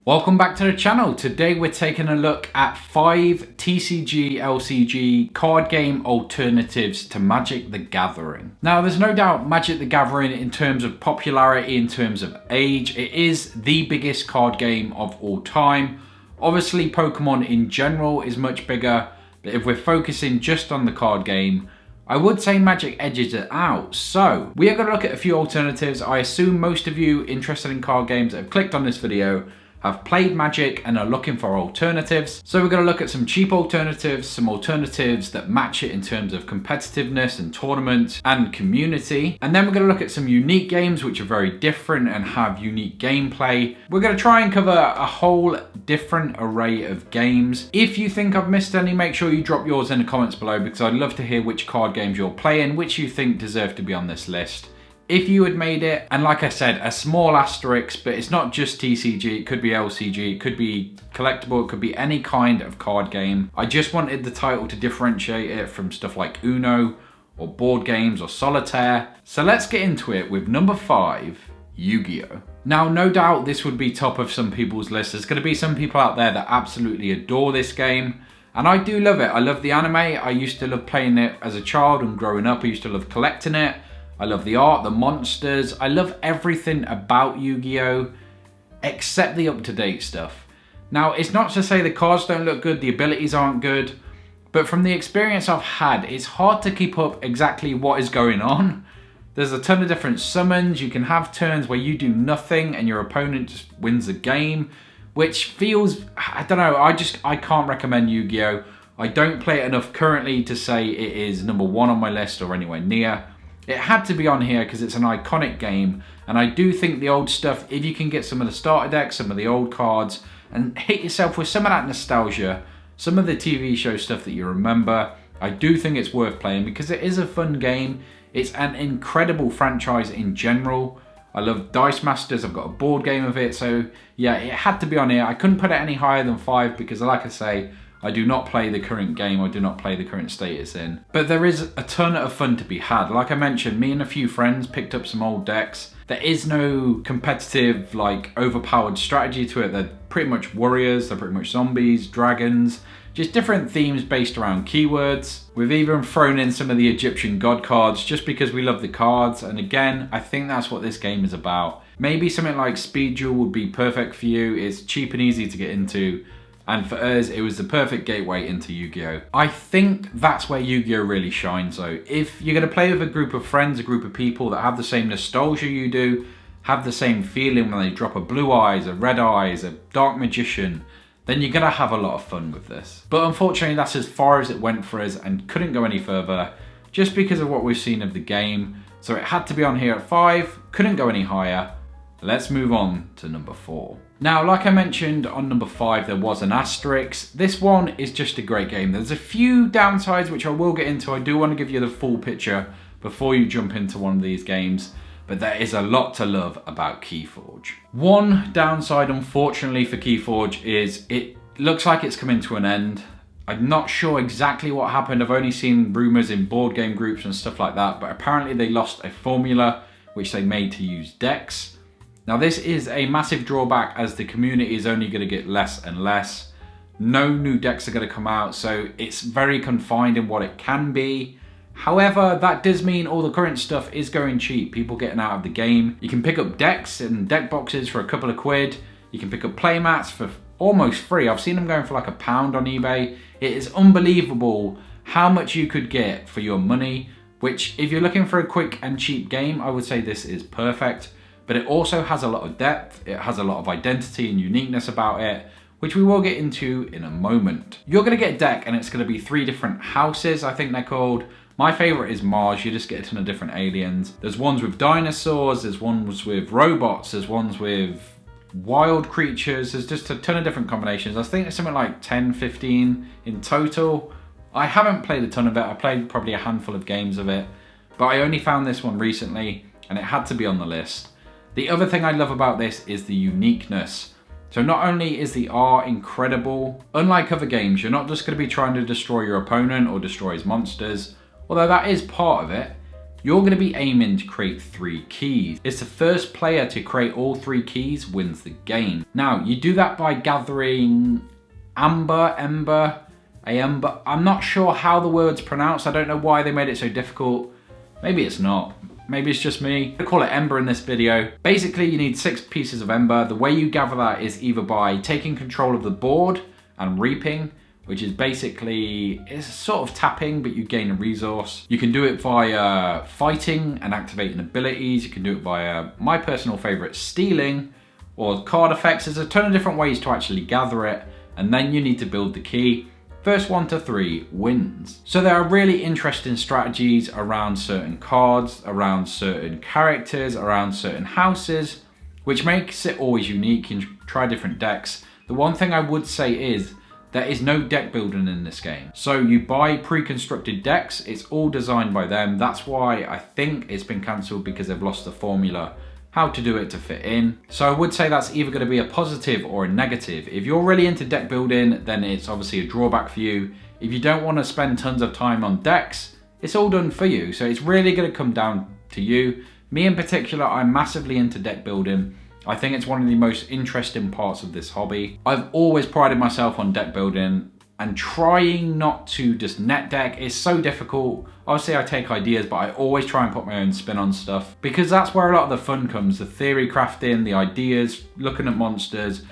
Welcome back to the channel. Today we're taking a look at 5 TCG LCG card game alternatives to Magic the Gathering. Now there's no doubt Magic the Gathering in terms of popularity, in terms of age, it is the biggest card game of all time. Obviously Pokemon in general is much bigger, but if we're focusing just on the card game, I would say Magic edges it out. So we are going to look at a few alternatives. I assume most of you interested in card games that have clicked on this video have played Magic and are looking for alternatives. So we're going to look at some cheap alternatives, some alternatives that match it in terms of competitiveness and tournaments and community. And then we're going to look at some unique games which are very different and have unique gameplay. We're going to try and cover a whole different array of games. If you think I've missed any, make sure you drop yours in the comments below because I'd love to hear which card games you're playing, which you think deserve to be on this list. If you had made it, and like I said, a small asterisk, but it's not just TCG, it could be LCG, it could be collectible, it could be any kind of card game. I just wanted the title to differentiate it from stuff like Uno, or board games, or solitaire. So let's get into it with number 5, Yu-Gi-Oh! Now, no doubt this would be top of some people's list. There's going to be some people out there that absolutely adore this game. And I do love it. I love the anime. I used to love playing it as a child and growing up. I used to love collecting it. I love the art, the monsters. I love everything about Yu-Gi-Oh! Except the up-to-date stuff. Now, it's not to say the cards don't look good, the abilities aren't good, but from the experience I've had, it's hard to keep up exactly what is going on. There's a ton of different summons. You can have turns where you do nothing and your opponent just wins the game, which feels, I don't know, I can't recommend Yu-Gi-Oh! I don't play it enough currently to say it is number 1 on my list or anywhere near. It had to be on here because it's an iconic game, and I do think the old stuff, if you can get some of the starter decks, some of the old cards, and hit yourself with some of that nostalgia, some of the TV show stuff that you remember, I do think it's worth playing because it is a fun game. It's an incredible franchise in general. I love Dice Masters, I've got a board game of it, so yeah, it had to be on here. I couldn't put it any higher than 5 because, like I say, I do not play the current game, I do not play the current state it's in. But there is a ton of fun to be had. Like I mentioned, me and a few friends picked up some old decks. There is no competitive, like, overpowered strategy to it. They're pretty much warriors, they're pretty much zombies, dragons, just different themes based around keywords. We've even thrown in some of the Egyptian god cards just because we love the cards. And again, I think that's what this game is about. Maybe something like Speed Duel would be perfect for you. It's cheap and easy to get into. And for us, it was the perfect gateway into Yu-Gi-Oh! I think that's where Yu-Gi-Oh! Really shines though. If you're going to play with a group of friends, a group of people that have the same nostalgia you do, have the same feeling when they drop a Blue Eyes, a Red Eyes, a Dark Magician, then you're going to have a lot of fun with this. But unfortunately, that's as far as it went for us and couldn't go any further just because of what we've seen of the game. So it had to be on here at 5, couldn't go any higher. Let's move on to number 4. Now, like I mentioned on number 5, there was an asterisk. This one is just a great game. There's a few downsides which I will get into. I do want to give you the full picture before you jump into one of these games, but there is a lot to love about Keyforge. One downside, unfortunately, for Keyforge is it looks like it's coming to an end. I'm not sure exactly what happened. I've only seen rumors in board game groups and stuff like that, but apparently they lost a formula which they made to use decks. Now this is a massive drawback as the community is only going to get less and less. No new decks are going to come out, so it's very confined in what it can be. However, that does mean all the current stuff is going cheap, people getting out of the game. You can pick up decks and deck boxes for a couple of quid. You can pick up playmats for almost free. I've seen them going for like £1 on eBay. It is unbelievable how much you could get for your money, which if you're looking for a quick and cheap game, I would say this is perfect. But it also has a lot of depth, it has a lot of identity and uniqueness about it, which we will get into in a moment. You're going to get a deck and it's going to be 3 different houses, I think they're called. My favourite is Mars, you just get a ton of different aliens. There's ones with dinosaurs, there's ones with robots, there's ones with wild creatures, there's just a ton of different combinations. I think there's something like 10, 15 in total. I haven't played a ton of it, I played probably a handful of games of it, but I only found this one recently and it had to be on the list. The other thing I love about this is the uniqueness. So not only is the art incredible, unlike other games, you're not just going to be trying to destroy your opponent or destroy his monsters, although that is part of it. you're going to be aiming to create 3 keys. It's the first player to create all 3 keys wins the game. Now, you do that by gathering amber. I'm not sure how the word's pronounced. I don't know why they made it so difficult. Maybe it's not. Maybe it's just me. I call it ember in this video. Basically, you need 6 pieces of ember. The way you gather that is either by taking control of the board and reaping, which is basically, it's sort of tapping, but you gain a resource. You can do it via fighting and activating abilities. You can do it via, my personal favorite, stealing or card effects. There's a ton of different ways to actually gather it, and then you need to build the key. First 1 to 3 wins. So there are really interesting strategies around certain cards, around certain characters, around certain houses, which makes it always unique. You can try different decks. The one thing I would say is there is no deck building in this game. So you buy pre-constructed decks, it's all designed by them. That's why I think it's been cancelled, because they've lost the formula how to do it to fit in. So I would say that's either going to be a positive or a negative. If you're really into deck building, then it's obviously a drawback for you. If you don't want to spend tons of time on decks, it's all done for you. So it's really going to come down to you. Me in particular, I'm massively into deck building. I think it's one of the most interesting parts of this hobby. I've always prided myself on deck building and trying not to just net deck. Is so difficult. Obviously I take ideas, but I always try and put my own spin on stuff, because that's where a lot of the fun comes. The theory crafting, the ideas, looking at monsters.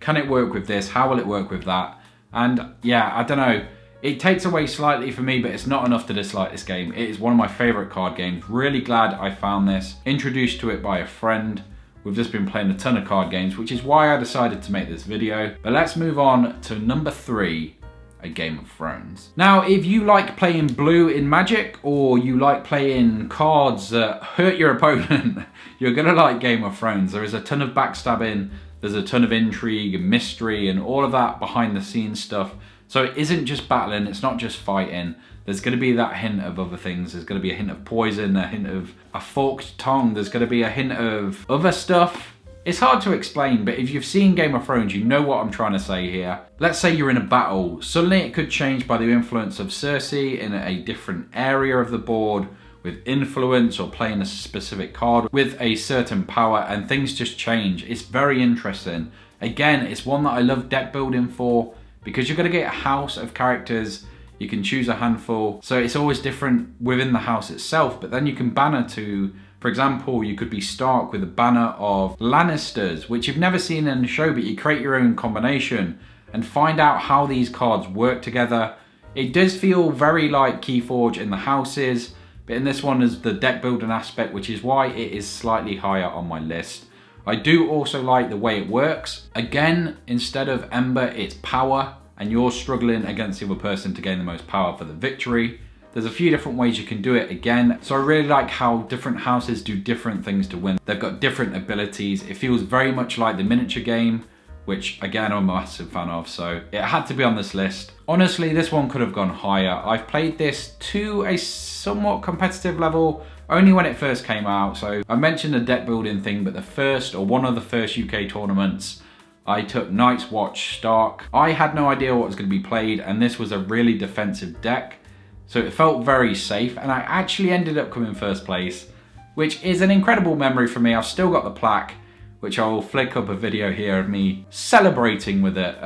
Can it work with this? How will it work with that? And yeah, I don't know. It takes away slightly for me, but it's not enough to dislike this game. It is one of my favorite card games. Really glad I found this. Introduced to it by a friend. We've just been playing a ton of card games, which is why I decided to make this video. But let's move on to number 3. A Game of Thrones. Now, if you like playing blue in Magic, or you like playing cards that hurt your opponent, you're gonna like Game of Thrones. There is a ton of backstabbing, there's a ton of intrigue and mystery and all of that behind the scenes stuff. So it isn't just battling, it's not just fighting. There's gonna be that hint of other things. There's gonna be a hint of poison, a hint of a forked tongue. There's gonna be a hint of other stuff. It's hard to explain, but if you've seen Game of Thrones, you know what I'm trying to say here. Let's say you're in a battle. Suddenly it could change by the influence of Cersei in a different area of the board with influence, or playing a specific card with a certain power, and things just change. It's very interesting. Again, it's one that I love deck building for, because you're going to get a house of characters. You can choose a handful. So it's always different within the house itself, but then you can banner to, for example, you could be Stark with a banner of Lannisters, which you've never seen in the show, but you create your own combination and find out how these cards work together. It does feel very like Keyforge in the houses, but in this one is the deck building aspect, which is why it is slightly higher on my list. I do also like the way it works. Again, instead of Ember, it's power, and you're struggling against the other person to gain the most power for the victory. There's a few different ways you can do it again. So I really like how different houses do different things to win. They've got different abilities. It feels very much like the miniature game, which again, I'm a massive fan of. So it had to be on this list. Honestly, this one could have gone higher. I've played this to a somewhat competitive level only when it first came out. So I mentioned the deck building thing, but the first, or one of the first UK tournaments, I took Night's Watch Stark. I had no idea what was going to be played, and this was a really defensive deck. So it felt very safe, and I actually ended up coming first place, which is an incredible memory for me. I've still got the plaque, which I will flick up a video here of me celebrating with it.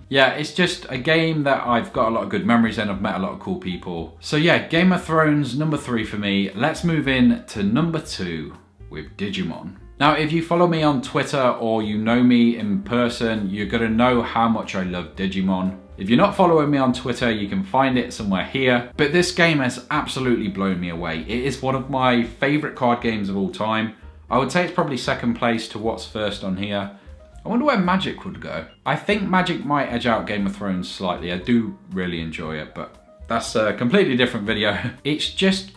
Yeah, it's just a game that I've got a lot of good memories in. I've met a lot of cool people. So yeah, Game of Thrones, number 3 for me. Let's move in to number 2 with Digimon. Now, if you follow me on Twitter or you know me in person, you're gonna know how much I love Digimon. If you're not following me on Twitter, you can find it somewhere here. But this game has absolutely blown me away. It is one of my favorite card games of all time. I would say it's probably second place to what's first on here. I wonder where Magic would go. I think Magic might edge out Game of Thrones slightly. I do really enjoy it, but that's a completely different video. It's just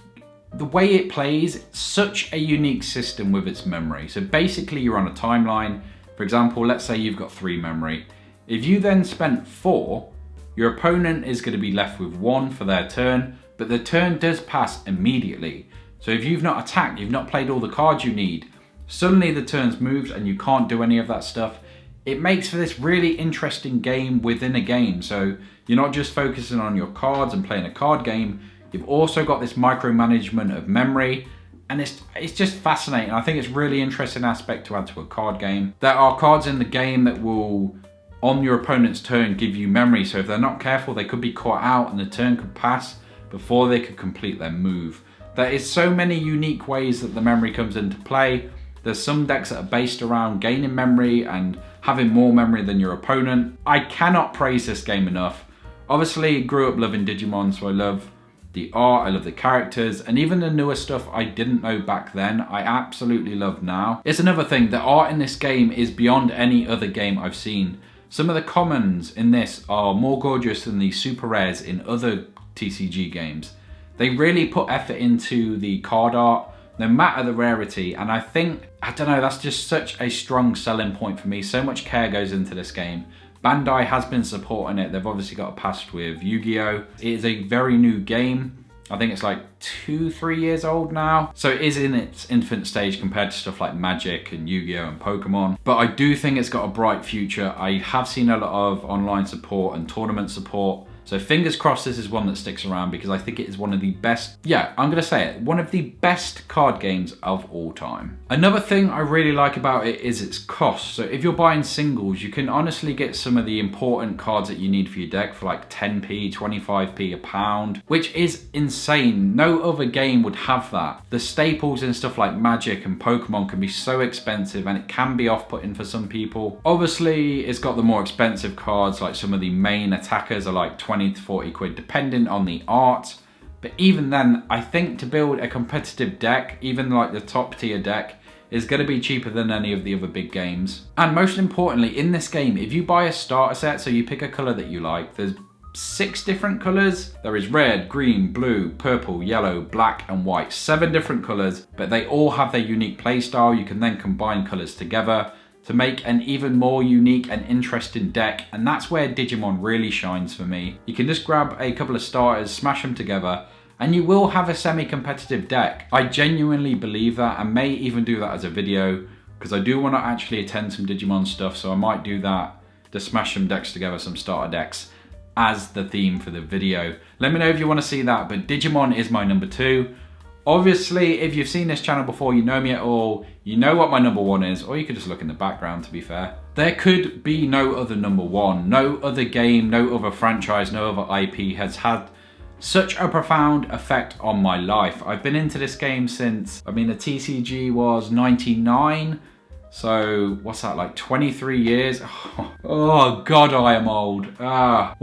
the way it plays, such a unique system with its memory. So basically you're on a timeline. For example, let's say you've got 3 memory. If you then spent 4, your opponent is going to be left with 1 for their turn, but the turn does pass immediately. So if you've not attacked, you've not played all the cards you need, suddenly the turn's moved and you can't do any of that stuff. It makes for this really interesting game within a game. So you're not just focusing on your cards and playing a card game, You've also got this micromanagement of memory, and it's just fascinating. I think it's really interesting aspect to add to a card game. There are cards in the game that will, on your opponent's turn, give you memory. So if they're not careful, they could be caught out and the turn could pass before they could complete their move. There is so many unique ways that the memory comes into play. There's some decks that are based around gaining memory and having more memory than your opponent. I cannot praise this game enough. Obviously, grew up loving Digimon, so I love the art, I love the characters, and even the newer stuff I didn't know back then, I absolutely love now. It's another thing, the art in this game is beyond any other game I've seen. Some of the commons in this are more gorgeous than the super rares in other TCG games. They really put effort into the card art, no matter the rarity, and I think, I don't know, that's just such a strong selling point for me. So much care goes into this game. Bandai has been supporting it. They've obviously got a past with Yugioh. It is a very new game. I think it's like 2-3 years old now. So it is in its infant stage compared to stuff like Magic and Yu-Gi-Oh and Pokemon. But I do think it's got a bright future. I have seen a lot of online support and tournament support. So fingers crossed this is one that sticks around, because I think it is one of the best, yeah, I'm gonna say it, one of the best card games of all time. Another thing I really like about it is its cost. So if you're buying singles, you can honestly get some of the important cards that you need for your deck for like 10p, 25p, a pound, which is insane. No other game would have that. The staples and stuff like Magic and Pokemon can be so expensive, and it can be off-putting for some people. Obviously, it's got the more expensive cards, like some of the main attackers are like 20 to 40 quid depending on the art, but even then I think to build a competitive deck, even like the top tier deck, is going to be cheaper than any of the other big games. And most importantly, in this game, if you buy a starter set, so you pick a color that you like, there's 6 different colors. There is red, green, blue, purple, yellow, black and white. 7 different colors, but they all have their unique play style. You can then combine colors together to make an even more unique and interesting deck, and that's where Digimon really shines for me. You can just grab a couple of starters, smash them together, and you will have a semi-competitive deck. I genuinely believe that, and may even do that as a video, because I do want to actually attend some Digimon stuff, so I might do that, to smash some decks together, some starter decks, as the theme for the video. Let me know if you want to see that, but Digimon is my number 2. Obviously, if you've seen this channel before, you know me at all, you know what my number 1 is, or you could just look in the background, to be fair. There could be no other number 1. No other game, no other franchise, no other IP has had such a profound effect on my life. I've been into this game since, I mean, the TCG was 99. So what's that, like 23 years? Oh God, I am old. Wow.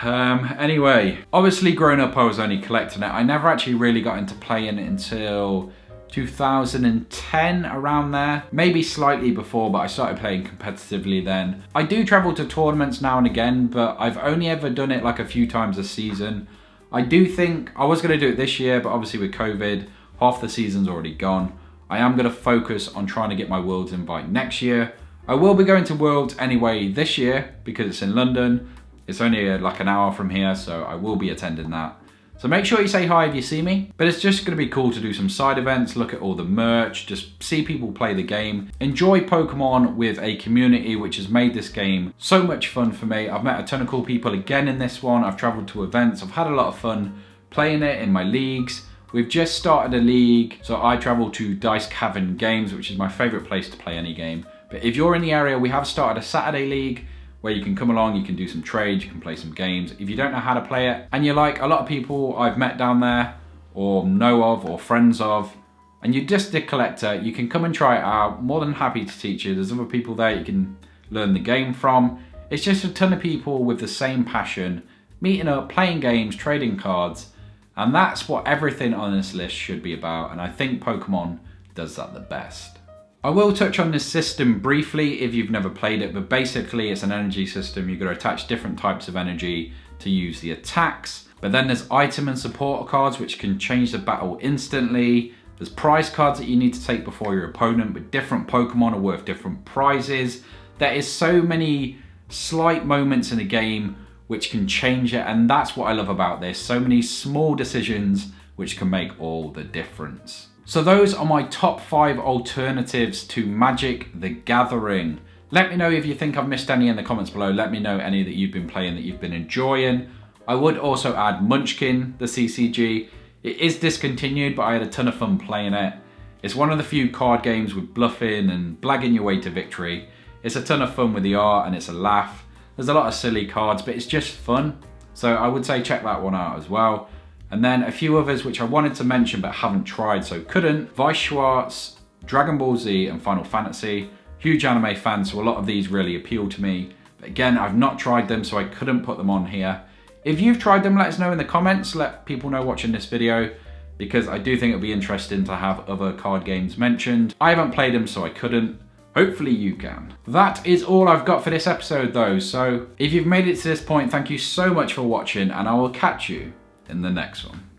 Anyway, obviously growing up I was only collecting it. I never actually really got into playing it until 2010, around there. Maybe slightly before, but I started playing competitively then. I do travel to tournaments now and again, but I've only ever done it like a few times a season. I do think I was gonna do it this year, but obviously with COVID, half the season's already gone. I am gonna focus on trying to get my Worlds invite next year. I will be going to Worlds anyway this year because it's in London. It's only like an hour from here, so I will be attending that. So make sure you say hi if you see me. But it's just gonna be cool to do some side events, look at all the merch, just see people play the game, enjoy Pokemon with a community which has made this game so much fun for me. I've met a ton of cool people again in this one. I've traveled to events, I've had a lot of fun playing it in my leagues. We've just started a league, so I travel to Dice Cavern Games, which is my favorite place to play any game. But if you're in the area, we have started a Saturday league where you can come along, you can do some trades, you can play some games. If you don't know how to play it, and you're like a lot of people I've met down there, or know of, or friends of, and you're just a collector, you can come and try it out. More than happy to teach you. There's other people there you can learn the game from. It's just a ton of people with the same passion, meeting up, playing games, trading cards, and that's what everything on this list should be about, and I think Pokemon does that the best. I will touch on this system briefly if you've never played it, but basically it's an energy system. You've got to attach different types of energy to use the attacks, but then there's item and support cards which can change the battle instantly. There's prize cards that you need to take before your opponent, but different Pokemon are worth different prizes. There is so many slight moments in the game which can change it, and that's what I love about this. So many small decisions which can make all the difference. So those are my top 5 alternatives to Magic the Gathering. Let me know if you think I've missed any in the comments below. Let me know any that you've been playing that you've been enjoying. I would also add Munchkin, the CCG. It is discontinued, but I had a ton of fun playing it. It's one of the few card games with bluffing and blagging your way to victory. It's a ton of fun with the art and it's a laugh. There's a lot of silly cards, but it's just fun. So I would say check that one out as well. And then a few others which I wanted to mention but haven't tried, so couldn't. Weiss Schwarz, Dragon Ball Z and Final Fantasy. Huge anime fan, so a lot of these really appeal to me. But again, I've not tried them, so I couldn't put them on here. If you've tried them, let us know in the comments. Let people know watching this video, because I do think it'll be interesting to have other card games mentioned. I haven't played them, so I couldn't. Hopefully you can. That is all I've got for this episode though, so if you've made it to this point, thank you so much for watching, and I will catch you in the next one.